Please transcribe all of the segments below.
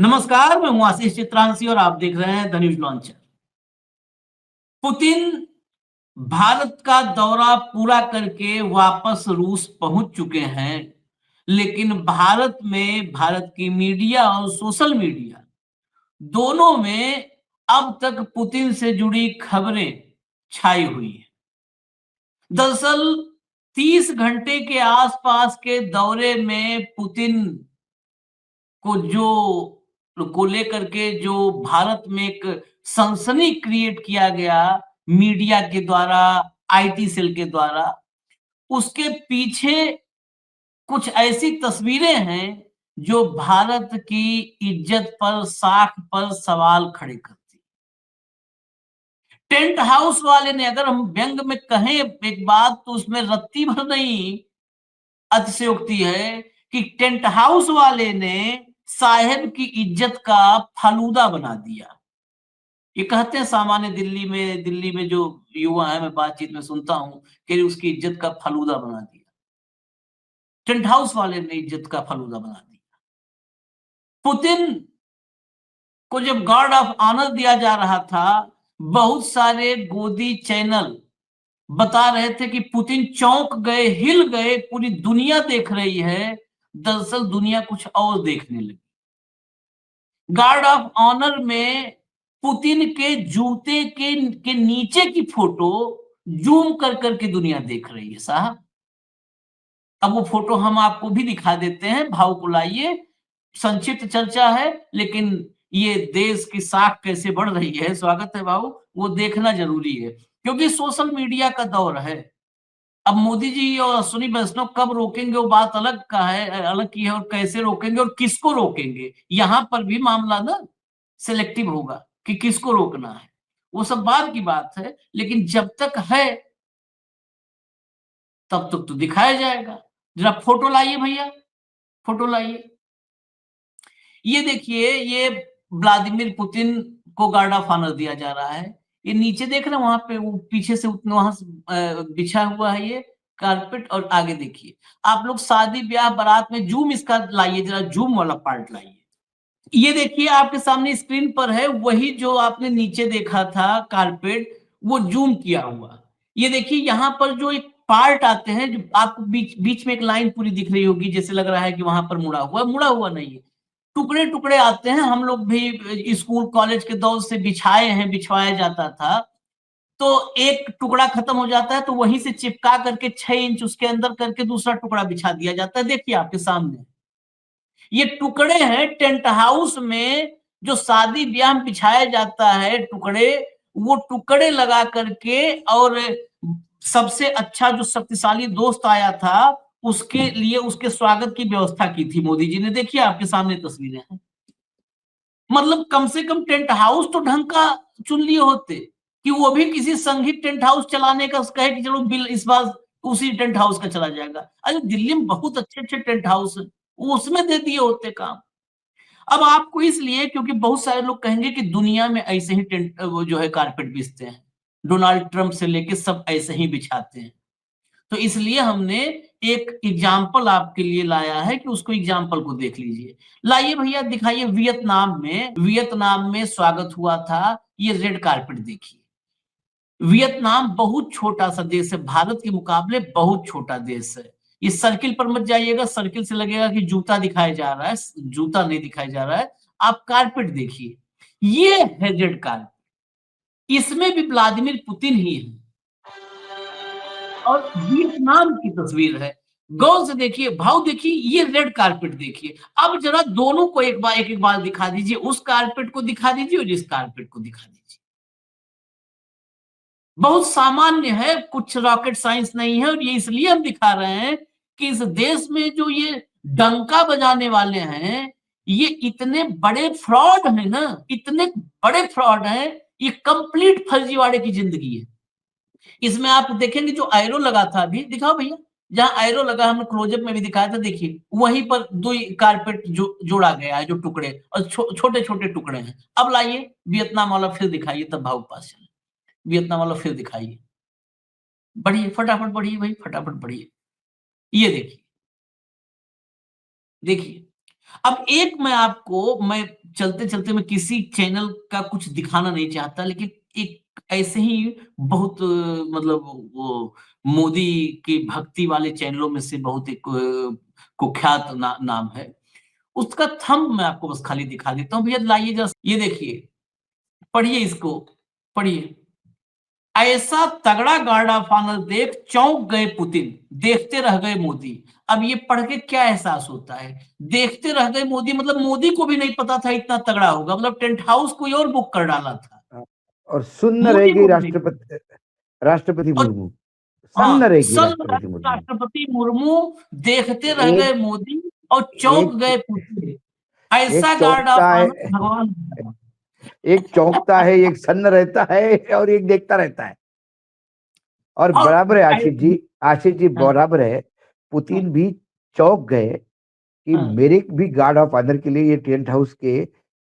नमस्कार, मैं हूं आशीष चित्रांशी और आप देख रहे हैं the news launcher. Putin Bharat का दौरा पूरा करके वापस रूस पहुंच चुके हैं, लेकिन भारत की मीडिया और सोशल मीडिया दोनों में अब तक पुतिन से जुड़ी खबरें छाई हुई हैं। दरअसल 30 घंटे के आसपास के दौरे में पुतिन को लेकर के जो भारत में एक सनसनी क्रिएट किया गया मीडिया के द्वारा, आईटी सेल के द्वारा, उसके पीछे कुछ ऐसी तस्वीरें हैं जो भारत की इज्जत पर, साख पर सवाल खड़े करती। टेंट हाउस वाले ने, अगर हम व्यंग में कहें एक बात, तो उसमें रत्ती भर नहीं अतिशयोक्ति है कि टेंट हाउस वाले ने साहेब की इज्जत का फालूदा बना दिया। ये कहते हैं सामान्य दिल्ली में जो युवा है, मैं बातचीत में सुनता हूं कि उसकी इज्जत का फालूदा बना दिया। टेंट हाउस वाले ने इज्जत का फालूदा बना दिया। पुतिन को जब गार्ड ऑफ ऑनर दिया जा रहा था, बहुत सारे गोदी चैनल बता रहे थे कि पुतिन चौंक गए, हिल गए, पूरी दुनिया देख रही है। दरअसल दुनिया कुछ और देखने लगी। गार्ड ऑफ ऑनर में पुतिन के जूते के नीचे की फोटो जूम कर करके दुनिया देख रही है साहब। अब वो फोटो हम आपको भी दिखा देते हैं, भाव को लाइए। संक्षिप्त चर्चा है, लेकिन ये देश की साख कैसे बढ़ रही है, स्वागत है भाव, वो देखना जरूरी है, क्योंकि सोशल मीडिया का दौर है। अब मोदी जी और अश्विनी वैष्णव कब रोकेंगे वो बात अलग की है, और कैसे रोकेंगे और किसको रोकेंगे, यहां पर भी मामला ना सिलेक्टिव होगा कि किसको रोकना है। वो सब बाद की बात है, लेकिन जब तक है तब तक तो दिखाया जाएगा। जरा फोटो लाइए भैया, फोटो लाइए। ये देखिए, ये व्लादिमीर पुतिन को गार्ड ऑफ ऑनर दिया जा रहा है। ये नीचे देख रहे हैं, वहां पे वो पीछे से वहां बिछा हुआ है ये कारपेट। और आगे देखिए आप लोग, शादी ब्याह बारात में जूम इसका लाइए, जरा जूम वाला पार्ट लाइए। ये देखिए आपके सामने स्क्रीन पर है, वही जो आपने नीचे देखा था कारपेट, वो जूम किया हुआ। ये देखिए यहाँ पर जो एक पार्ट आते हैं, जो आपको बीच बीच में एक लाइन पूरी दिख रही होगी, जैसे लग रहा है कि वहां पर मुड़ा हुआ नहीं है, टुकड़े टुकड़े आते हैं। हम लोग भी स्कूल कॉलेज के दौर से बिछाए हैं, बिछवाया जाता था। तो एक टुकड़ा खत्म हो जाता है तो वहीं से चिपका करके 6 इंच उसके अंदर करके दूसरा टुकड़ा बिछा दिया जाता है। देखिए आपके सामने ये टुकड़े हैं। टेंट हाउस में जो शादी ब्याह में बिछाया जाता है टुकड़े, वो टुकड़े लगा करके, और सबसे अच्छा जो शक्तिशाली दोस्त आया था उसके लिए उसके स्वागत की व्यवस्था की थी मोदी जी ने। देखिए आपके सामने तस्वीरें हैं। मतलब कम से कम टेंट हाउस तो ढंग का चुन लिए होते, कि वो भी किसी संगीत टेंट हाउस चलाने का कहे कि चलो बिल इस बार उसी टेंट हाउस का चला जाएगा। अरे दिल्ली में बहुत अच्छे अच्छे टेंट हाउस है, वो उसमें दे दिए होते काम। अब आपको इसलिए, क्योंकि बहुत सारे लोग कहेंगे कि दुनिया में ऐसे ही टेंट वो जो है कारपेट बिछते हैं, डोनाल्ड ट्रंप से लेके सब ऐसे ही बिछाते हैं। तो इसलिए हमने एक एग्जाम्पल आपके लिए लाया है कि उसको एग्जाम्पल को देख लीजिए। लाइए भैया, दिखाइए। वियतनाम में स्वागत हुआ था। ये रेड कारपेट देखिए। वियतनाम बहुत छोटा सा देश है, भारत के मुकाबले बहुत छोटा देश है। ये सर्किल पर मत जाइएगा, सर्किल से लगेगा कि जूता दिखाया जा रहा है, जूता नहीं दिखाया जा रहा है। आप कारपेट देखिए, ये है रेड कारपेट। इसमें भी व्लादिमीर पुतिन ही है, और वियतनाम की तस्वीर है। गौर से देखिए, भाव देखिए, ये रेड कारपेट देखिए। अब जरा दोनों को एक एक बार दिखा दीजिए, उस कारपेट को दिखा दीजिए और इस कारपेट को दिखा दीजिए। बहुत सामान्य है, कुछ रॉकेट साइंस नहीं है। और ये इसलिए हम दिखा रहे हैं कि इस देश में जो ये डंका बजाने वाले हैं, ये इतने बड़े फ्रॉड हैं ना, इतने बड़े फ्रॉड हैं, ये कंप्लीट फर्जीवाड़े की जिंदगी है। इसमें आप देखेंगे जो एरो लगा था, अभी दिखाओ भैया, जहां एरो लगा हमने क्लोजअप में भी दिखाया था, देखिए वहीं पर दो कारपेट जो जोड़ा गया है, जो टुकड़े और छोटे छोटे टुकड़े हैं। अब लाइए वियतनाम वाला फिर दिखाइए, तब भाव पास चले। वियतनाम वाला फिर दिखाइए, बढ़िए, फटाफट बढ़िए भाई, फटाफट बढ़िए। ये देखिए, देखिए अब एक मैं चलते-चलते मैं किसी चैनल का कुछ दिखाना नहीं चाहता, लेकिन एक ऐसे ही बहुत मतलब वो मोदी के भक्ति वाले चैनलों में से बहुत एक कुख्यात नाम है। उसका थंब मैं आपको बस खाली दिखा देता हूँ। भैया लाइए ज़रा ये देखिए, पढ़िए इसको, पढ़िए। ऐसा तगड़ा गार्ड ऑफ ऑनर देख चौंक गए पुतिन, देखते रह गए मोदी। अब ये पढ़ के क्या एहसास होता है? देखते रह गए मोदी मतलब मोदी को भी नहीं पता था इतना तगड़ा होगा, मतलब टेंट हाउस कोई और बुक कर डाला था। और सुन्न रह मोदी गई को भी नहीं पता। राष्ट्रपति और मुर्मू, सन्न हाँ, रह गई सल राष्ट्रपति मुर्मू। राष्ट्रपति मुर्मू देखते रह एक गए मोदी और चौंक एक गए पुतिन। एक ऐसा गार्ड ऑफ चौंकता ऑनर है, भगवान। एक चौंकता है, एक सन्न रहता है और एक देखता रहता है। और और बराबर है आशीष जी हाँ, बराबर है। हाँ, पुतिन भी चौंक गए कि हाँ, मेरे भी गार्ड ऑफ ऑनर के लिए ये टेंट हाउस के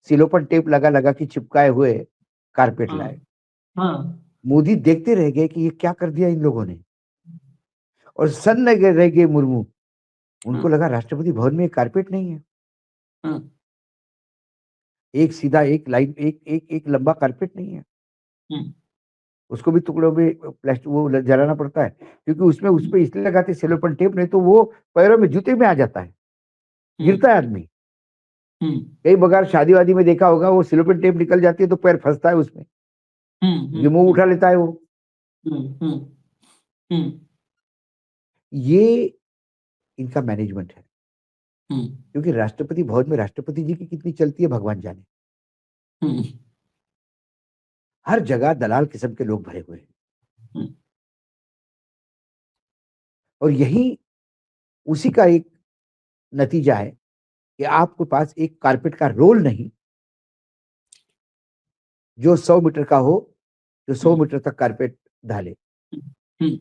सिलों पर टेप लगा लगा के चिपकाए हुए कारपेट हाँ, लाए। हाँ, मोदी देखते रह गए कि ये क्या कर दिया इन लोगों ने, और सन्न रह गए मुर्मू। हाँ, उनको लगा राष्ट्रपति भवन में कारपेट नहीं है, हाँ, एक सीधा एक लाइन एक एक एक लंबा कारपेट नहीं है, हम्म, उसको भी टुकड़ों में प्लास्टिक वो जलाना पड़ता है, क्योंकि उसमें उस पे इसलिए लगाते सेलोफेन टेप, नहीं तो वो पैरों में जूते में आ जाता है, हम्म, गिरता है आदमी। हम्म, कई बगार शादी वादी में देखा होगा, वो सेलोफेन टेप निकल जाती है तो पैर फंसता है उसमें, हम्म, ये मुंह हम्म, उठा लेता है वो। हम्म, हम्म, हम्म, ये इनका मैनेजमेंट है, हम्म, क्योंकि राष्ट्रपति भवन में राष्ट्रपति जी की कितनी चलती है भगवान जाने। हम्म, हर जगह दलाल किस्म के लोग भरे हुए हैं, हम्म, और यही उसी का एक नतीजा है कि आपके पास एक कारपेट का रोल नहीं जो 100 मीटर का हो, जो 100 मीटर तक कारपेट डाले। हम्म,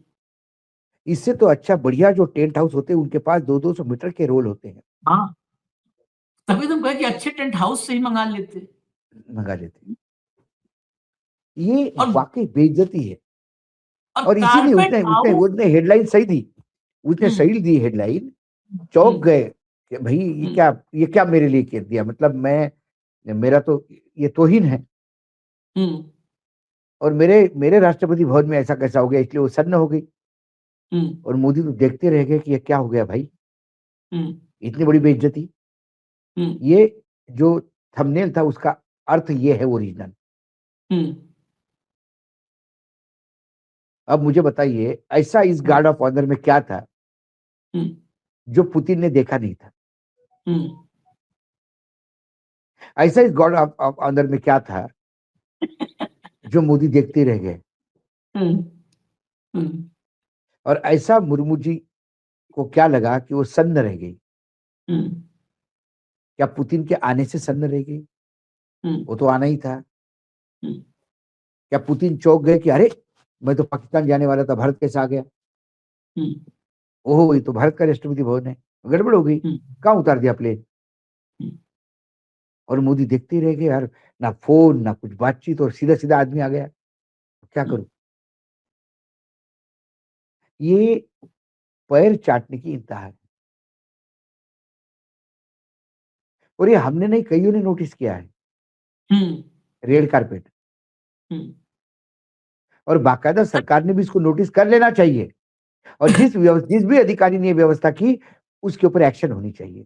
इससे तो अच्छा बढ़िया जो टेंट हाउस होते हैं उनके पास 200-200 मीटर के रोल होते हैं, हाँ, तभी तुम कहे कि अच्छे टेंट हाउस से ही मंगा लेते। मंगा लेते हैं। ये और वाकई बेइज्जती है, और और इसीलिए कारपेट उसने उसने हाउस। उसने हेडलाइन सही दी, उसने हम्म, सही दी हेडलाइन। हम्म, चौंक गए कि भाई हम्म, ये क्या मेरे लिए कर दिया, मतलब मैं, मेरा तो ये तौहीन है, हम्म, और मेरे मेरे राष्ट्रपति भवन में ऐसा कैसा हो गया, इसलिए वो सन्न हो गई। हम्म, और मोदी तो देखते रह गए कि ये क्या हो गया भाई, हम्म, इतनी बड़ी बेइज्जती। हम्म, ये जो थंबनेल था उसका अर्थ ये है ओरिजिनल। हम्म, अब मुझे बताइए ऐसा इस हम्म, गार्ड ऑफ ऑनर में क्या था हम्म, जो पुतिन ने देखा नहीं था? हम्म, ऐसा इस गार्ड ऑफ ऑनर में क्या था जो मोदी देखते रह गए? हम्म, हम्म, और ऐसा मुर्मू जी को क्या लगा कि वो सन्न रह गई? हम्म, क्या पुतिन के आने से सन्न रह गई? हम्म, वो तो आना ही था। हम्म, क्या पुतिन चौंक गए कि अरे मैं तो पाकिस्तान जाने वाला था, भारत कैसे आ गया? हम्म, ओहो ये तो भारत का राष्ट्रपति भवन है, गड़बड़ हो गई, हम्म, कहाँ उतार दिया प्लेन? हम्म, और मोदी देखते ही रह गए यार, ना फोन ना कुछ बातचीत, और सीधा सीधा आदमी आ गया, क्या हम्म। करूं? ये पैर चाटने की इंतहा है, और ये हमने नहीं कईयों ने नोटिस किया है, हम्म, रेड कारपेट। हम्म। और बाकायदा सरकार ने भी इसको नोटिस कर लेना चाहिए, और जिस भी अधिकारी ने ये व्यवस्था की उसके ऊपर एक्शन होनी चाहिए।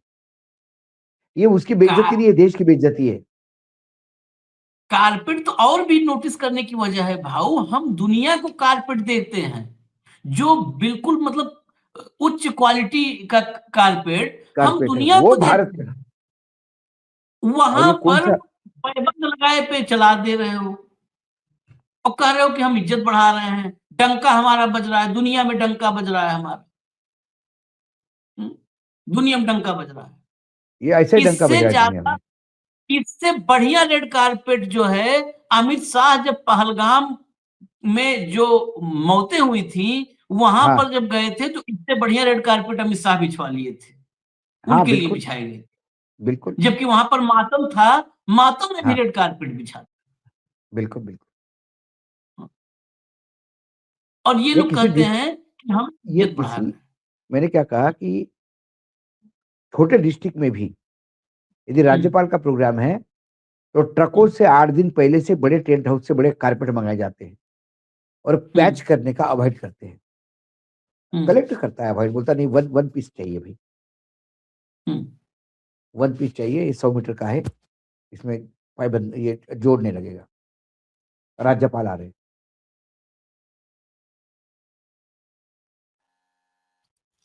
ये उसकी बेइज्जती नहीं है, देश की बेइज्जती है। कारपेट तो और भी नोटिस करने की वजह है भाऊ, हम दुनिया को कारपेट देते हैं जो बिल्कुल मतलब उच्च क्वालिटी का कारपेट हम कारपेट है दुनिया वो को भारत देते का। हैं। और वहां ये कौन पर सा, पैबंद लगाए पे चला दे रहे हो और कह रहे हो कि हम इज्जत बढ़ा रहे हैं, डंका हमारा बज रहा है, दुनिया में डंका बज रहा है हमारा। हम्म, दुनिया में डंका बज रहा है। ये ऐसे ही डंका इससे बजाया दुनिया ज्यादा, में। इससे बढ़िया रेड कारपेट जो है, अमित शाह जब पहलगाम में जो मौतें हुई थी वहां हाँ पर जब गए थे तो इससे बढ़िया रेड कारपेट अमित शाह बिछवा लिए थे, हाँ उनके लिए बिल्कुल बिछाए गए। बिल्कुल। जबकि वहां पर मातम था, मातम में भी हाँ रेड कारपेट बिछा। बिल्कुल बिल्कुल। और ये ये लोग किसी कहते हैं कि हम ये इज्जत बढ़ा किसी रहे हैं। मैंने क्या कहा कि छोटे डिस्ट्रिक्ट में भी यदि राज्यपाल का प्रोग्राम है तो ट्रकों से 8 दिन पहले से बड़े टेंट हाउस से बड़े कारपेट मंगाए जाते हैं और पैच करने का अवॉइड करते हैं। कलेक्टर करता है अवॉइड, बोलता नहीं वन वन पीस चाहिए भाई, वन पीस चाहिए, ये 100 मीटर का है, इसमें पाइबंद ये जोड़ने लगेगा। राज्यपाल आ रहे हैं।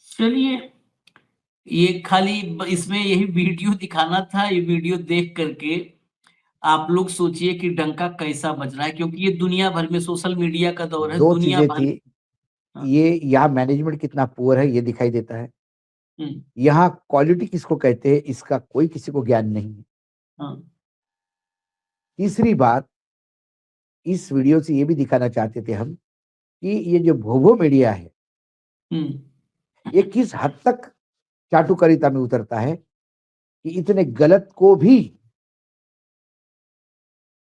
चलिए, ये खाली इसमें यही वीडियो दिखाना था। ये वीडियो देख करके आप लोग सोचिए कि डंका कैसा बज रहा है, क्योंकि ये दुनिया भर में सोशल मीडिया का दौर है, 2 दुनिया चीजें भर थी, में। हाँ, ये यहाँ मैनेजमेंट कितना पुअर है ये दिखाई देता है, हम्म, यहाँ क्वालिटी किसको कहते हैं इसका कोई किसी को ज्ञान नहीं है। हाँ, तीसरी बात, इस वीडियो से ये भी दिखाना चाहते थे हम कि ये जो भोभो मीडिया है ये किस हद तक चाटुकारिता में उतरता है कि इतने गलत को भी,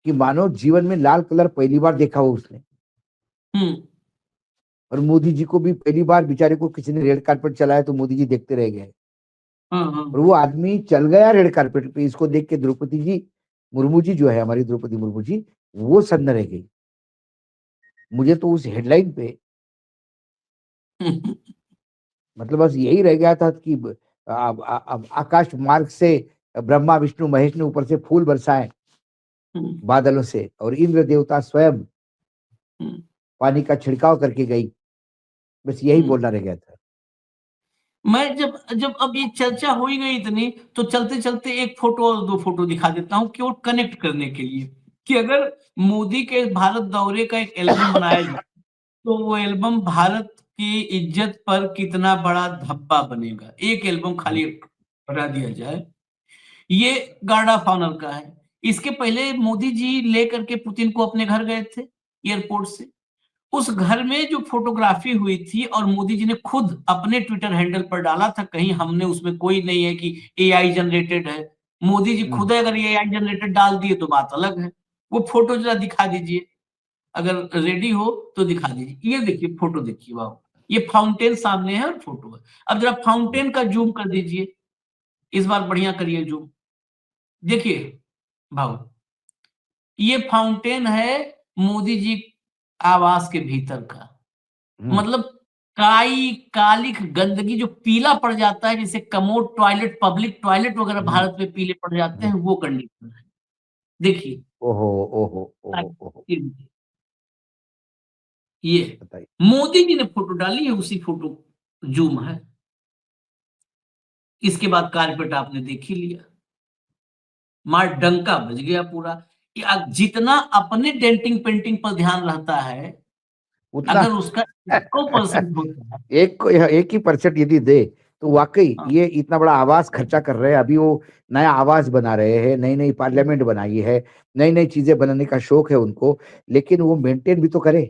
कि मानो जीवन में लाल कलर पहली बार देखा हो उसने, और मोदी जी को भी पहली बार बेचारे को किसी ने रेड कार्पेट चलाया तो मोदी जी देखते रह गए, और वो आदमी चल गया रेड कार्पेट पे, इसको देख के द्रौपदी जी मुर्मू जी जो है हमारी द्रौपदी मुर्मू जी, वो सन्न रह गई। मुझे तो उस हेडलाइन पे मतलब बस यही रह गया था कि आकाश मार्ग से ब्रह्मा विष्णु महेश ने ऊपर से फूल बरसाए बादलों से, और इंद्र देवता स्वयं पानी का छिड़काव करके गई, बस यही बोलना रह गया था। मैं जब जब अब ये चर्चा हो ही गई इतनी, तो चलते चलते एक फोटो और 2 फोटो दिखा देता हूँ, कि वो कनेक्ट करने के लिए, कि अगर मोदी के भारत दौरे का एक एल्बम बनाया जाए तो वो एल्बम भारत की इज्जत पर कितना बड़ा धब्बा बनेगा। एक एल्बम खाली बना दिया जाए। ये गार्ड ऑफ ऑनर का है। इसके पहले मोदी जी लेकर के पुतिन को अपने घर गए थे एयरपोर्ट से। उस घर में जो फोटोग्राफी हुई थी और मोदी जी ने खुद अपने ट्विटर हैंडल पर डाला था, कहीं हमने उसमें कोई नहीं है कि एआई जनरेटेड है। मोदी जी खुद अगर एआई जनरेटेड डाल दिए तो बात अलग है। वो फोटो जरा दिखा दीजिए, अगर रेडी हो तो दिखा दीजिए। ये देखिए फोटो, देखिए बाबू, ये फाउंटेन सामने है और फोटो है। अब जरा फाउंटेन का जूम कर दीजिए, इस बार बढ़िया करिए जूम। देखिए भाऊ, ये फाउंटेन है मोदी जी आवास के भीतर का। मतलब कालिख गंदगी जो पीला पड़ जाता है, जैसे कमोड टॉयलेट, पब्लिक टॉयलेट वगैरह भारत में पीले पड़ जाते हैं, वो कंडीशन है। देखिए, ओहो ओहो ओहो ओहो, ये बताइए। मोदी जी ने फोटो डाली है, उसी फोटो जूम है। इसके बाद कारपेट आपने देख ही लिया, मार डंका बज गया पूरा। कि जितना अपने डेंटिंग पेंटिंग पर ध्यान रहता है, उतना अगर उसका 1% होता है। एक ही परसेंट यदि दे तो वाकई हाँ, ये इतना बड़ा आवास खर्चा कर रहे हैं। अभी वो नया आवास बना रहे हैं, नई नई पार्लियामेंट बनाई है, नई नई चीजें बनाने का शौक है उनको, लेकिन वो मेंटेन भी तो करे।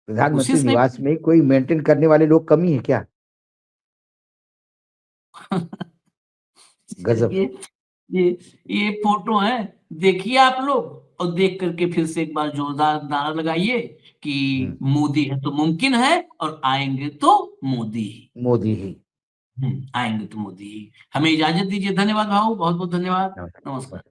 प्रधानमंत्री कोशिश नहीं। निवास में कोई मेंटेन करने वाले लोग कमी है क्या? गजब। ये ये ये फोटो है, देखिए आप लोग, और देख करके फिर से एक बार जोरदार नारा लगाइए कि मोदी है तो मुमकिन है, और आएंगे तो मोदी ही। मोदी ही। आएंगे तो मोदी ही। हमें इजाजत दीजिए। धन्यवाद भाऊ, बहुत बहुत धन्यवाद। नमस्कार। नमस्कार।